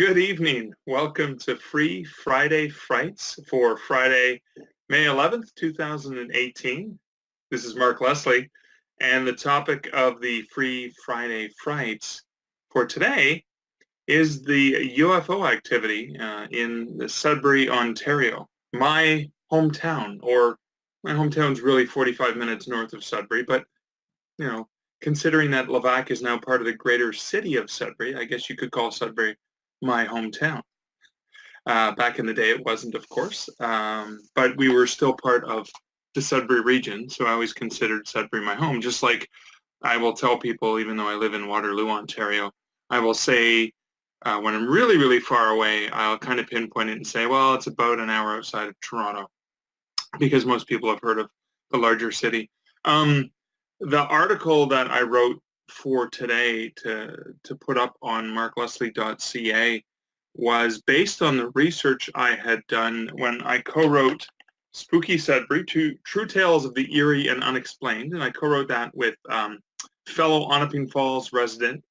Good evening. Welcome to Free Friday Frights for Friday, May 11th, 2018. This is Mark Leslie, and the topic of the Free Friday Frights for today is the UFO activity in Sudbury, Ontario, my hometown, or my hometown's really 45 minutes north of Sudbury, but considering that Levack is now part of the greater city of Sudbury, I guess you could call Sudbury my hometown. Back in the day, it wasn't, of course, but we were still part of the Sudbury region, so I always considered Sudbury my home. Just like I will tell people, even though I live in Waterloo, Ontario, I will say when I'm really, really far away, I'll kind of pinpoint it and say, well, it's about an hour outside of Toronto, because most people have heard of the larger city. The article that I wrote for today to put up on markleslie.ca was based on the research I had done when I co-wrote Spooky Sudbury, True Tales of the Eerie and Unexplained, and I co-wrote that with fellow Onaping Falls resident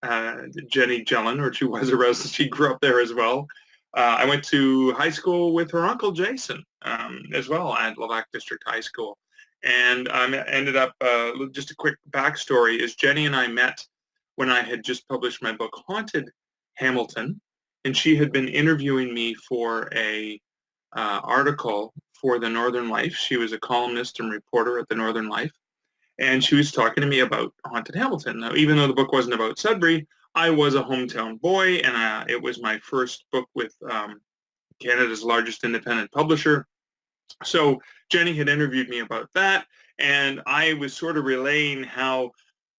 Jenny Jellin, or she was a resident, she grew up there as well. I went to high school with her uncle Jason as well at Levack District High School. And I ended up, just a quick backstory, is Jenny and I met when I had just published my book, Haunted Hamilton, and she had been interviewing me for a article for the Northern Life. She was a columnist and reporter at the Northern Life, and she was talking to me about Haunted Hamilton. Now, even though the book wasn't about Sudbury, I was a hometown boy, and it was my first book with Canada's largest independent publisher. So Jenny had interviewed me about that, and I was sort of relaying how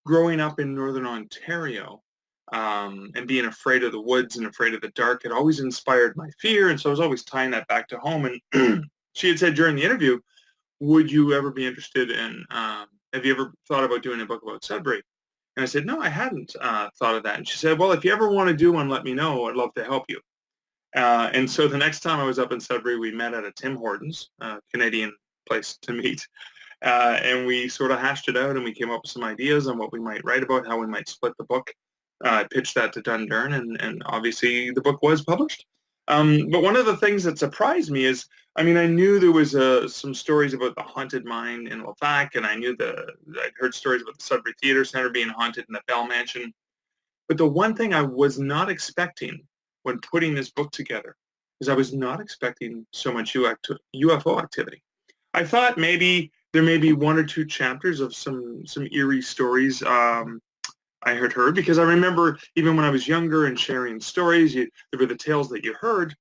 growing up in Northern Ontario and being afraid of the woods and afraid of the dark had always inspired my fear, and so I was always tying that back to home. And she had said during the interview, would you ever be interested in, have you ever thought about doing a book about Sudbury? And I said, no, I hadn't thought of that. And she said, well, if you ever want to do one, let me know. I'd love to help you. And so the next time I was up in Sudbury, we met at a Tim Hortons, Canadian place to meet, and we sort of hashed it out, and we came up with some ideas on what we might write about, how we might split the book. I pitched that to Dundurn, and obviously the book was published. But one of the things that surprised me is, I mean, I knew there was some stories about the haunted mine in Levack, and I knew I'd heard stories about the Sudbury Theatre Centre being haunted in the Bell Mansion. But the one thing I was not expecting when putting this book together is I was not expecting so much UFO activity. I thought maybe there may be one or two chapters of some eerie stories I had heard, because I remember even when I was younger and sharing stories, there were the tales that you heard.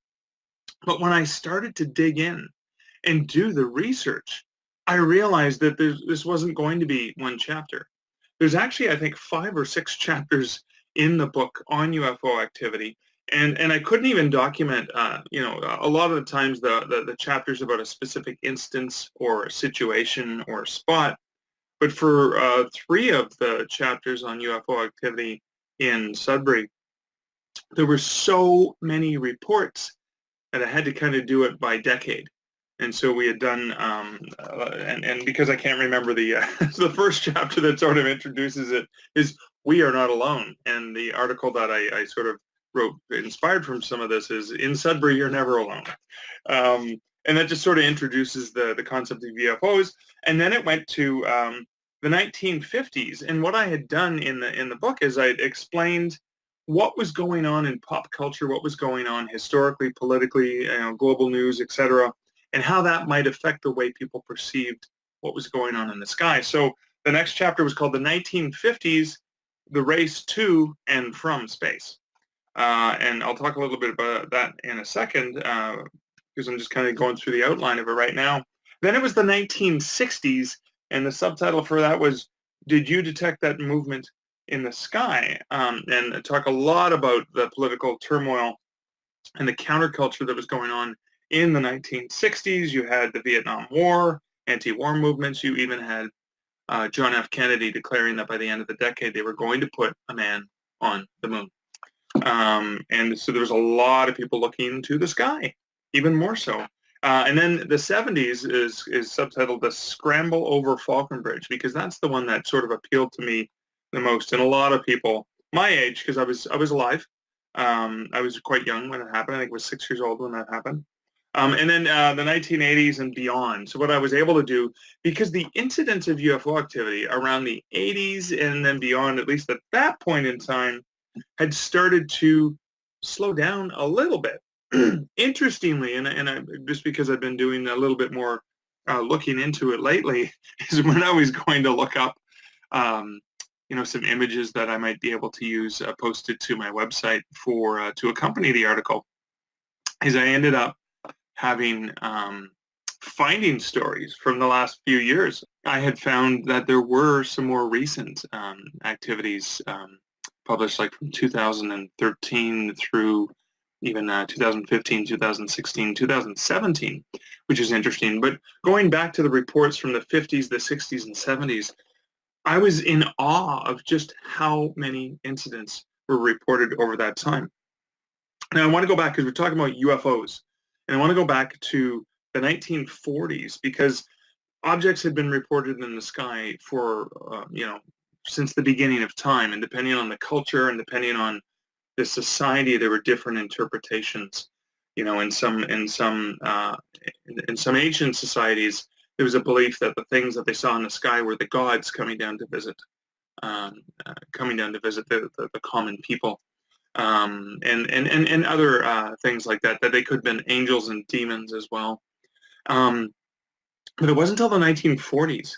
But when I started to dig in and do the research, I realized that this wasn't going to be one chapter. There's actually, I think, 5 or 6 chapters in the book on UFO activity. And I couldn't even document, a lot of the times the chapters about a specific instance or a situation or a spot. But for 3 of the chapters on UFO activity in Sudbury, there were so many reports that I had to kind of do it by decade. And so we had done, and because I can't remember the first chapter that sort of introduces it is We Are Not Alone. And the article that I sort of wrote, inspired from some of this, is In Sudbury, You're Never Alone. And that just sort of introduces the concept of UFOs. And then it went to the 1950s. And what I had done in the book is I had explained what was going on in pop culture, what was going on historically, politically, global news, etc., and how that might affect the way people perceived what was going on in the sky. So the next chapter was called The 1950s, The Race to and From Space. And I'll talk a little bit about that in a second, because I'm just kind of going through the outline of it right now. Then it was the 1960s, and the subtitle for that was, Did You Detect That Movement in the Sky? And talk a lot about the political turmoil and the counterculture that was going on in the 1960s. You had the Vietnam War, anti-war movements. You even had John F. Kennedy declaring that by the end of the decade they were going to put a man on the moon. And so there was a lot of people looking to the sky, even more so. And then the 70s is subtitled The Scramble over Faulconbridge, because that's the one that sort of appealed to me the most. And a lot of people my age, because I was alive I was quite young when it happened. I think I was 6 years old when that happened. And then the 1980s and beyond. So what I was able to do, because the incidence of UFO activity around the 80s and then beyond, at least at that point in time, had started to slow down a little bit. Interestingly, just because I've been doing a little bit more looking into it lately, is when I was going to look up, some images that I might be able to use posted to my website for to accompany the article, is I ended up having finding stories from the last few years. I had found that there were some more recent activities published, like from 2013 through even 2015, 2016, 2017, which is interesting. But going back to the reports from the 50s, the 60s, and 70s, I was in awe of just how many incidents were reported over that time. Now, I want to go back because we're talking about UFOs. And I want to go back to the 1940s because objects had been reported in the sky for, since the beginning of time. And depending on the culture and depending on the society, there were different interpretations. In some ancient societies, there was a belief that the things that they saw in the sky were the gods coming down to visit the common people. And other things like that they could have been angels and demons as well. But it wasn't until the 1940s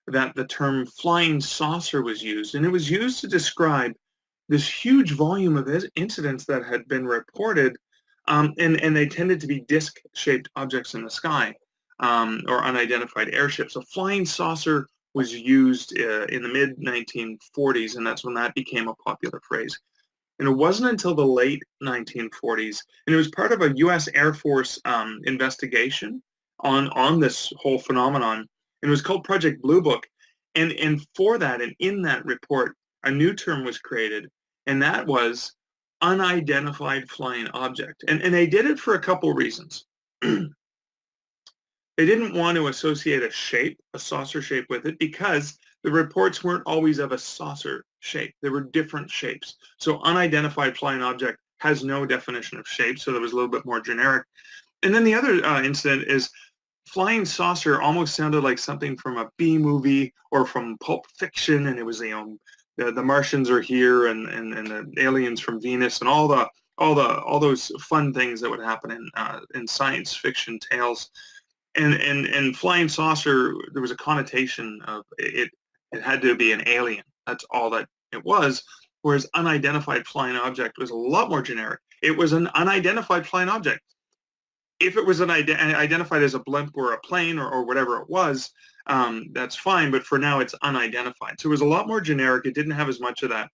that the term flying saucer was used, and it was used to describe this huge volume of incidents that had been reported, and they tended to be disc-shaped objects in the sky, or unidentified airships. So flying saucer was used in the mid-1940s, and that's when that became a popular phrase. And it wasn't until the late 1940s, and it was part of a U.S. Air Force investigation on this whole phenomenon. And it was called Project Blue Book. And for that, and in that report, a new term was created, and that was unidentified flying object. And they did it for a couple reasons. They didn't want to associate a saucer shape with it, because the reports weren't always of a saucer shape. There were different shapes. So unidentified flying object has no definition of shape, so that was a little bit more generic. And then the other incident is flying saucer almost sounded like something from a B movie or from Pulp Fiction, and it was the Martians are here and the aliens from Venus and all those fun things that would happen in science fiction tales. And flying saucer, there was a connotation of it had to be an alien. That's all that it was. Whereas unidentified flying object was a lot more generic. It was an unidentified flying object. If it was identified as a blimp or a plane or whatever it was, that's fine. But for now, it's unidentified. So it was a lot more generic. It didn't have as much of that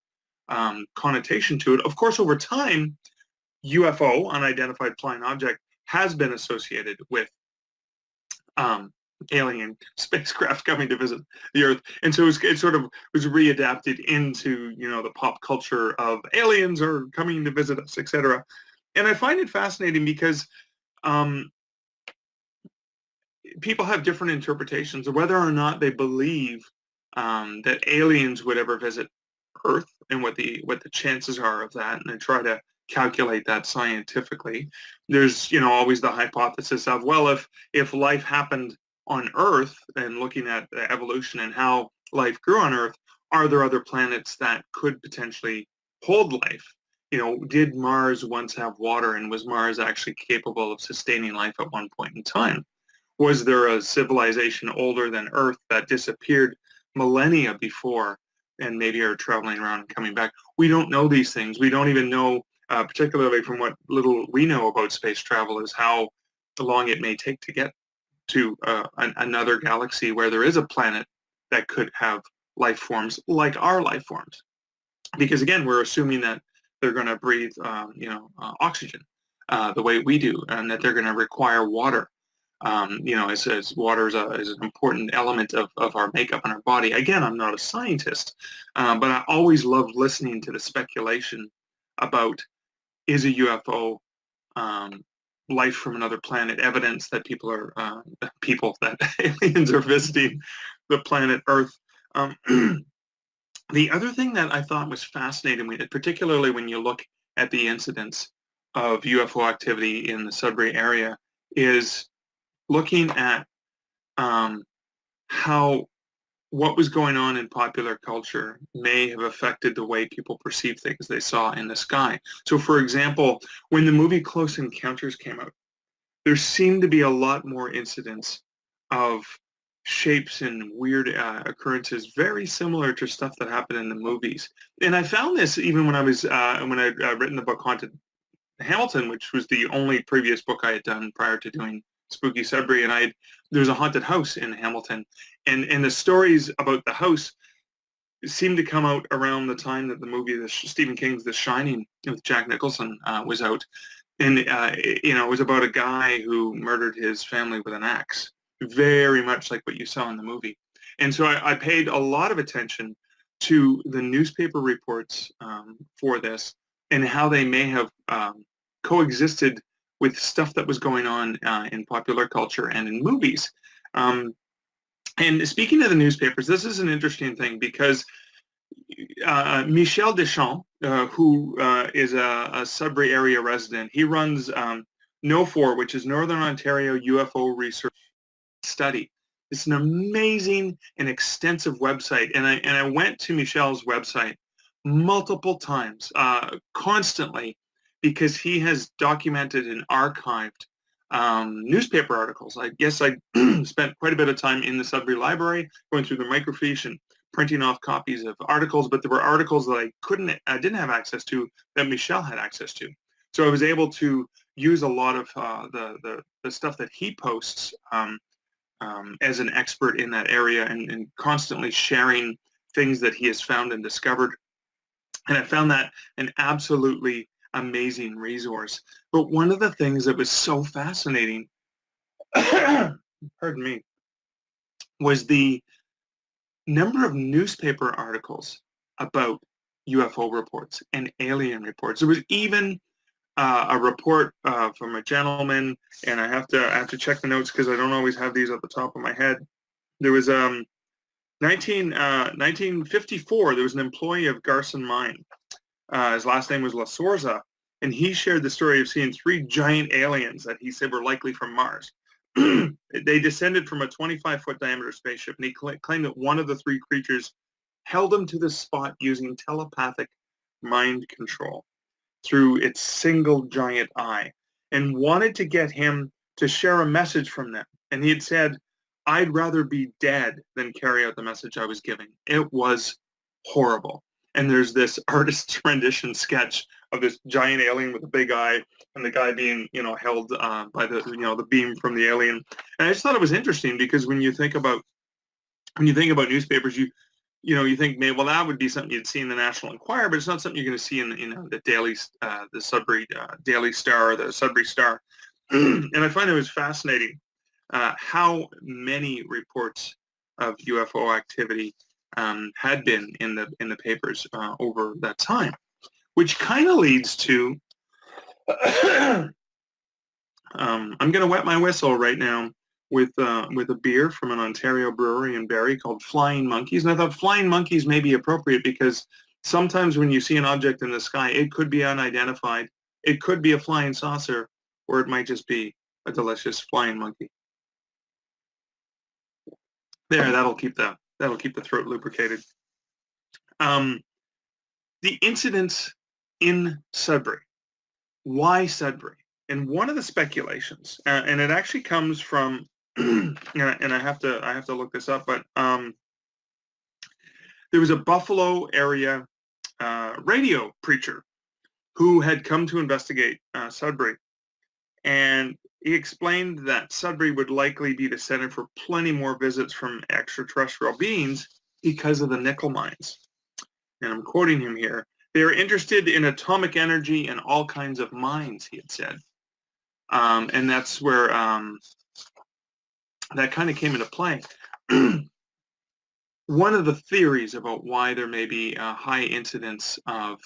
connotation to it. Of course, over time, UFO, unidentified flying object, has been associated with alien spacecraft coming to visit the Earth, and so it sort of was readapted into the pop culture of aliens are coming to visit us, etc. And I find it fascinating because people have different interpretations of whether or not they believe that aliens would ever visit Earth and what the chances are of that, and they try to calculate that scientifically. There's always the hypothesis of, well, if life happened on Earth, and looking at the evolution and how life grew on Earth, are there other planets that could potentially hold life? Did Mars once have water, and was Mars actually capable of sustaining life at one point in time? Was there a civilization older than Earth that disappeared millennia before and maybe are traveling around and coming back? We don't know these things. We don't even know, particularly from what little we know about space travel, is how long it may take to get to another galaxy where there is a planet that could have life forms like our life forms. Because again, we're assuming that they're going to breathe, oxygen the way we do, and that they're going to require water. As water is an important element of our makeup and our body. Again, I'm not a scientist, but I always love listening to the speculation about, is a UFO life from another planet, evidence that that aliens are visiting the planet Earth. The other thing that I thought was fascinating, particularly when you look at the incidence of UFO activity in the Sudbury area is looking at how what was going on in popular culture may have affected the way people perceive things they saw in the sky. So, for example, when the movie Close Encounters came out, there seemed to be a lot more incidents of shapes and weird occurrences very similar to stuff that happened in the movies. And I found this even when I'd written the book Haunted Hamilton, which was the only previous book I had done prior to doing Spooky Sudbury, and there's a haunted house in Hamilton, and the stories about the house seemed to come out around the time that the movie, Stephen King's The Shining with Jack Nicholson, was out, and it was about a guy who murdered his family with an axe, very much like what you saw in the movie. And so I paid a lot of attention to the newspaper reports for this and how they may have coexisted with stuff that was going on in popular culture and in movies. And speaking of the newspapers, this is an interesting thing because Michel Duchamp, who is a Sudbury area resident, he runs NOFOR, which is Northern Ontario UFO Research Study. It's an amazing and extensive website, and I went to Michel's website multiple times, constantly, because he has documented and archived newspaper articles. I spent quite a bit of time in the Sudbury Library going through the microfiche and printing off copies of articles, but there were articles that I didn't have access to that Michel had access to. So I was able to use a lot of the stuff that he posts as an expert in that area and constantly sharing things that he has found and discovered. And I found that an absolutely amazing resource. But one of the things that was so fascinating, pardon me, was the number of newspaper articles about UFO reports and alien reports. There was even a report from a gentleman, and I have to check the notes because I don't always have these at the top of my head. There was 1954. There was an employee of Garson Mine. His last name was La Sorza, and he shared the story of seeing 3 giant aliens that he said were likely from Mars. They descended from a 25-foot diameter spaceship, and he claimed that one of the 3 creatures held him to the spot using telepathic mind control through its single giant eye, and wanted to get him to share a message from them. And he had said, "I'd rather be dead than carry out the message I was giving." It was horrible. And there's this artist's rendition sketch of this giant alien with a big eye, and the guy being, held by the beam from the alien. And I just thought it was interesting because when you think about newspapers, you think maybe, well, that would be something you'd see in the National Enquirer, but it's not something you're going to see in the daily, the Sudbury Daily Star or the Sudbury Star. And I find it was fascinating how many reports of UFO activity had been in the papers over that time, which kind of leads to I'm going to wet my whistle right now with a beer from an Ontario brewery in Barrie called Flying Monkeys. And I thought Flying Monkeys may be appropriate because sometimes when you see an object in the sky, it could be unidentified, it could be a flying saucer, or it might just be a delicious flying monkey. There, that'll keep the throat lubricated. The incidents in Sudbury. Why Sudbury? And one of the speculations, and it actually comes from, and I have to look this up, but there was a Buffalo area radio preacher who had come to investigate Sudbury, and he explained that Sudbury would likely be the center for plenty more visits from extraterrestrial beings because of the nickel mines. And I'm quoting him here. "They are interested in atomic energy and all kinds of mines," he had said. And that's where that kind of came into play. One of the theories about why there may be a high incidence of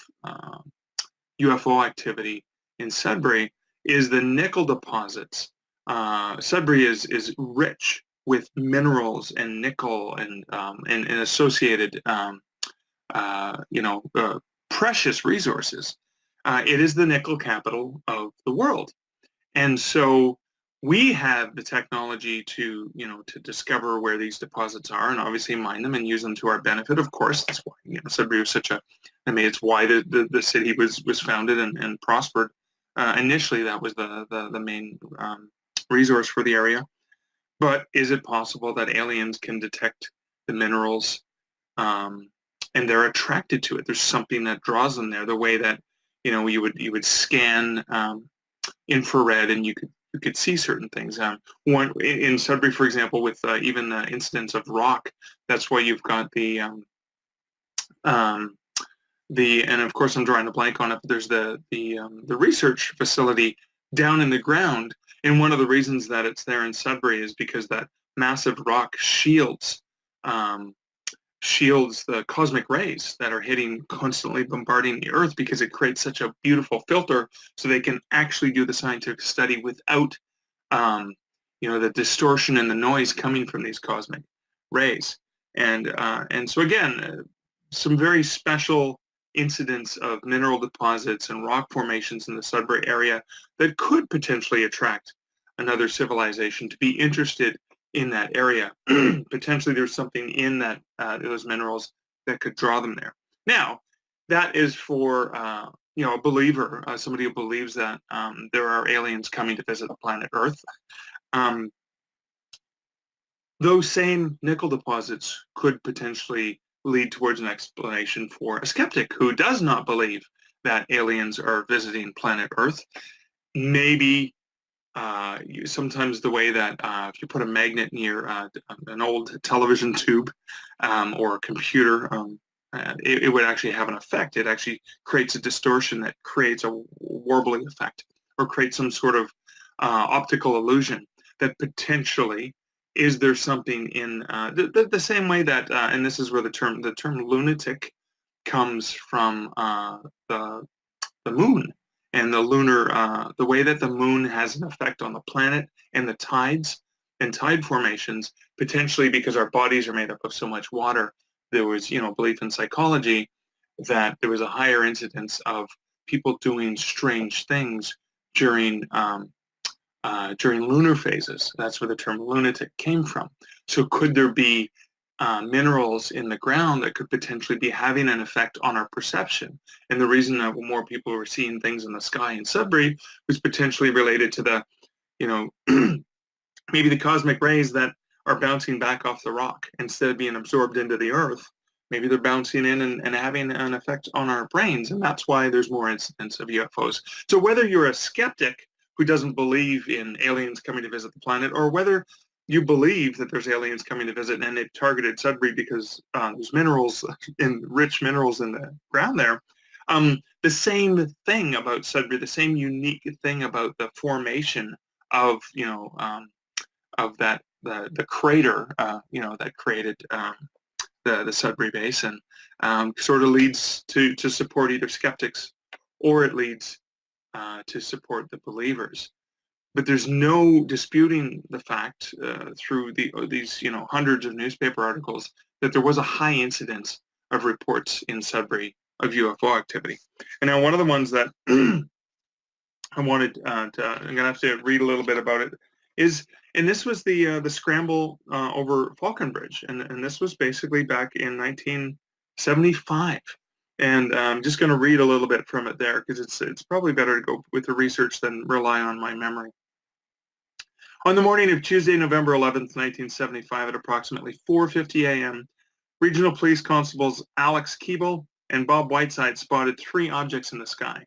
UFO activity in Sudbury is the nickel deposits. Sudbury is rich with minerals and nickel and associated precious resources. It is the nickel capital of the world. And so we have the technology to, to discover where these deposits are and obviously mine them and use them to our benefit. Of course, that's why, Sudbury was it's why the city was founded and prospered. Initially, that was the main resource for the area. But is it possible that aliens can detect the minerals and they're attracted to it? There's something that draws them there. The way that you would scan infrared and you could see certain things. One in Sudbury, for example, with even the incidence of rock. That's why you've got and of course I'm drawing a blank on it. But there's the research facility down in the ground, and one of the reasons that it's there in Sudbury is because that massive rock shields the cosmic rays that are hitting, constantly bombarding the Earth, because it creates such a beautiful filter, so they can actually do the scientific study without, the distortion and the noise coming from these cosmic rays. And so again, some very special incidents of mineral deposits and rock formations in the Sudbury area that could potentially attract another civilization to be interested in that area. Potentially there's something in that those minerals that could draw them there. Now, that is for a believer, somebody who believes that there are aliens coming to visit the planet Earth. Those same nickel deposits could potentially lead towards an explanation for a skeptic who does not believe that aliens are visiting planet Earth. Maybe sometimes the way that if you put a magnet near an old television tube or a computer, it would actually have an effect. It actually creates a distortion that creates a warbling effect or creates some sort of optical illusion that potentially is there something in the same way that, and this is where the term lunatic comes from the moon. And the lunar, the way that the moon has an effect on the planet and the tides and tide formations, potentially because our bodies are made up of so much water, there was, belief in psychology that there was a higher incidence of people doing strange things during lunar phases. That's where the term lunatic came from. So could there be minerals in the ground that could potentially be having an effect on our perception? And the reason that more people were seeing things in the sky in Sudbury was potentially related to the, maybe the cosmic rays that are bouncing back off the rock instead of being absorbed into the Earth. Maybe they're bouncing in and having an effect on our brains, and that's why there's more incidents of UFOs. So whether you're a skeptic who doesn't believe in aliens coming to visit the planet, or whether you believe that there's aliens coming to visit and it targeted Sudbury because there's rich minerals in the ground there. The same thing about Sudbury, the same unique thing about the formation of, of the crater, that created the Sudbury Basin, sort of leads to support either skeptics or it leads to support the believers. But there's no disputing the fact through these hundreds of newspaper articles that there was a high incidence of reports in Sudbury of UFO activity. And now one of the ones that I wanted I'm going to have to read a little bit about it is, and this was the scramble over Faulconbridge, and this was basically back in 1975. And I'm just going to read a little bit from it there because it's probably better to go with the research than rely on my memory. On the morning of Tuesday, November 11th, 1975, at approximately 4:50 a.m., Regional Police Constables Alex Keeble and Bob Whiteside spotted 3 objects in the sky.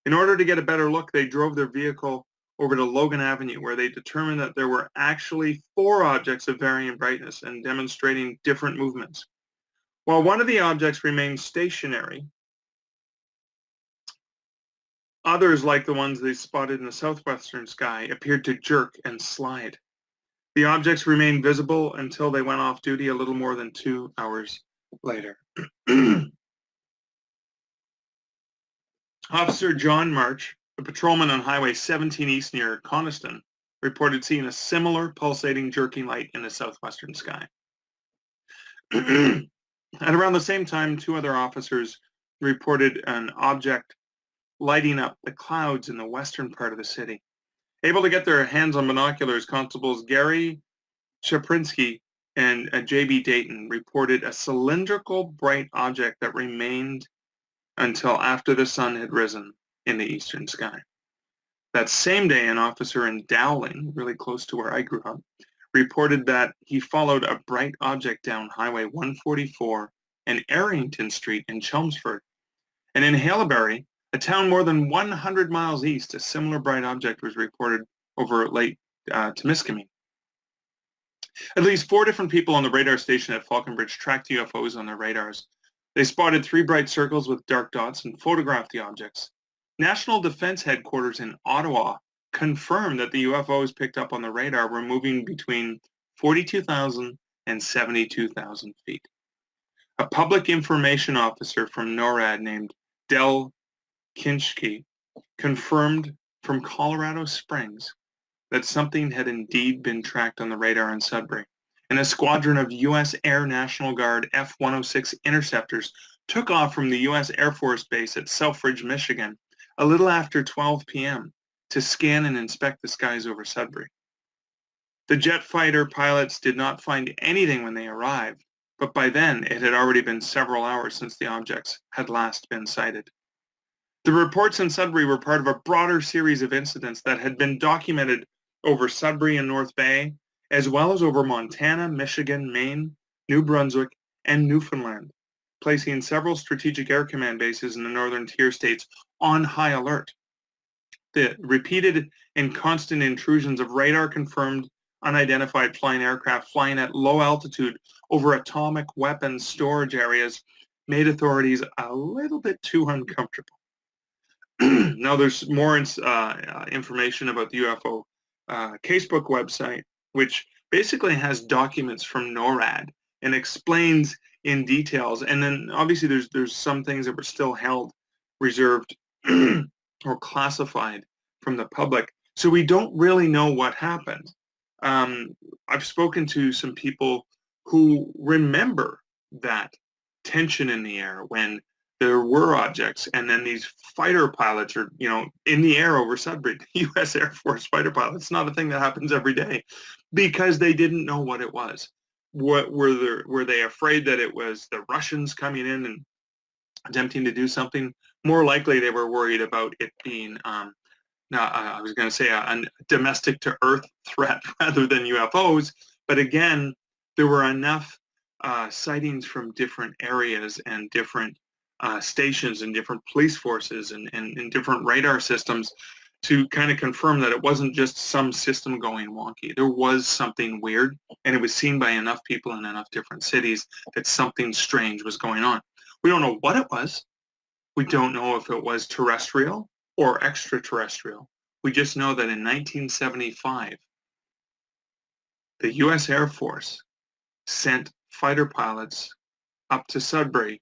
In order to get a better look, they drove their vehicle over to Logan Avenue, where they determined that there were actually 4 objects of varying brightness and demonstrating different movements. While one of the objects remained stationary, others, like the ones they spotted in the southwestern sky, appeared to jerk and slide. The objects remained visible until they went off duty a little more than 2 hours later. Officer John March, a patrolman on Highway 17 East near Coniston, reported seeing a similar pulsating, jerking light in the southwestern sky. At around the same time, 2 other officers reported an object lighting up the clouds in the western part of the city. Able to get their hands on binoculars, constables Gary Chaprinsky and J.B. Dayton reported a cylindrical bright object that remained until after the sun had risen in the eastern sky. That same day, an officer in Dowling, really close to where I grew up, reported that he followed a bright object down Highway 144 and Arrington Street in Chelmsford. And in Haileybury, a town more than 100 miles east, a similar bright object was reported over Lake Temiskaming. At least 4 different people on the radar station at Faulconbridge tracked UFOs on their radars. They spotted 3 bright circles with dark dots and photographed the objects. National Defense Headquarters in Ottawa confirmed that the UFOs picked up on the radar were moving between 42,000 and 72,000 feet. A public information officer from NORAD named Del Kinchke confirmed from Colorado Springs that something had indeed been tracked on the radar in Sudbury, and a squadron of U.S. Air National Guard F-106 interceptors took off from the U.S. Air Force Base at Selfridge, Michigan, a little after 12 p.m. to scan and inspect the skies over Sudbury. The jet fighter pilots did not find anything when they arrived, but by then it had already been several hours since the objects had last been sighted. The reports in Sudbury were part of a broader series of incidents that had been documented over Sudbury and North Bay, as well as over Montana, Michigan, Maine, New Brunswick, and Newfoundland, placing several strategic air command bases in the northern tier states on high alert. The repeated and constant intrusions of radar-confirmed unidentified flying aircraft flying at low altitude over atomic weapons storage areas made authorities a little bit too uncomfortable. Now, there's more information about the UFO casebook website, which basically has documents from NORAD and explains in details. And then obviously there's some things that were still held reserved or classified from the public. So we don't really know what happened. I've spoken to some people who remember that tension in the air when there were objects, and then these fighter pilots are, in the air over Sudbury. U.S. Air Force fighter pilots. It's not a thing that happens every day, because they didn't know what it was. What were they afraid that it was the Russians coming in and attempting to do something? More likely, they were worried about it being, I was going to say a domestic to Earth threat rather than UFOs. But again, there were enough sightings from different areas and different stations and different police forces and different radar systems to kind of confirm that it wasn't just some system going wonky. There was something weird, and it was seen by enough people in enough different cities that something strange was going on. We don't know what it was. We don't know if it was terrestrial or extraterrestrial. We just know that in 1975, the U.S. Air Force sent fighter pilots up to Sudbury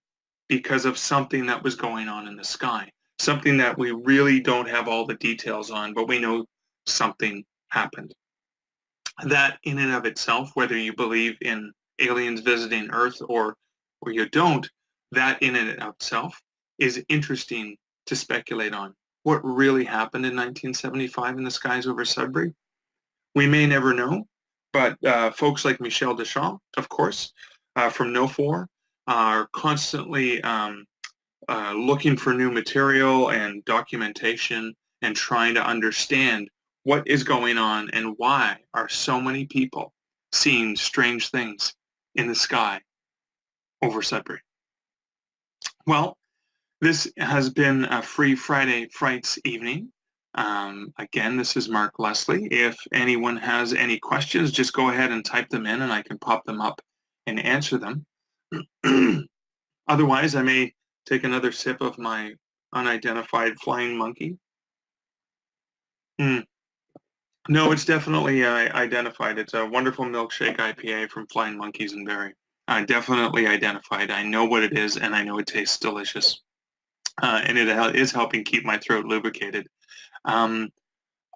because of something that was going on in the sky, something that we really don't have all the details on, but we know something happened. That in and of itself, whether you believe in aliens visiting Earth or you don't, that in and of itself is interesting to speculate on. What really happened in 1975 in the skies over Sudbury? We may never know, but folks like Michel Duchamp, of course, from No4, are constantly looking for new material and documentation and trying to understand what is going on and why are so many people seeing strange things in the sky over Sudbury. Well, this has been a Free Friday Frights evening. Again, this is Mark Leslie. If anyone has any questions, just go ahead and type them in and I can pop them up and answer them. Otherwise, I may take another sip of my unidentified flying monkey. No, it's definitely identified. It's a wonderful milkshake IPA from Flying Monkeys and Berry. Definitely identified. I know what it is, and I know it tastes delicious. And it is helping keep my throat lubricated. I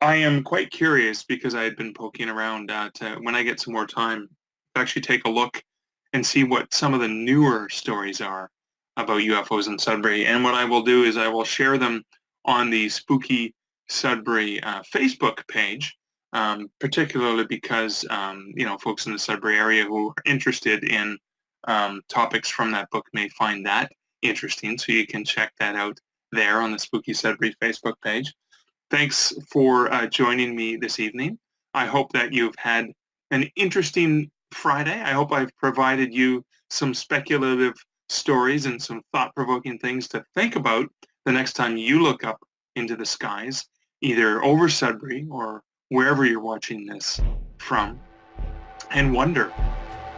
am quite curious, because I had been poking around to, when I get some more time, actually take a look and see what some of the newer stories are about UFOs in Sudbury. And what I will do is I will share them on the Spooky Sudbury Facebook page, particularly because, folks in the Sudbury area who are interested in topics from that book may find that interesting. So you can check that out there on the Spooky Sudbury Facebook page. Thanks for joining me this evening. I hope that you've had an interesting Friday. I hope I've provided you some speculative stories and some thought-provoking things to think about the next time you look up into the skies, either over Sudbury or wherever you're watching this from, and wonder,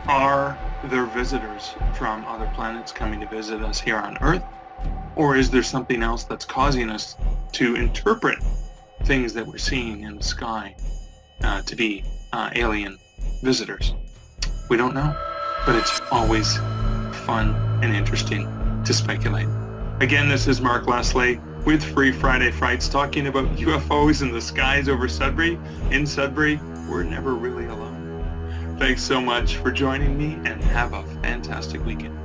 are there visitors from other planets coming to visit us here on Earth? Or is there something else that's causing us to interpret things that we're seeing in the sky to be alien visitors? We don't know, but it's always fun and interesting to speculate. Again, this is Mark Leslie with Free Friday Frights, talking about UFOs in the skies over Sudbury. In Sudbury, we're never really alone. Thanks so much for joining me, and have a fantastic weekend.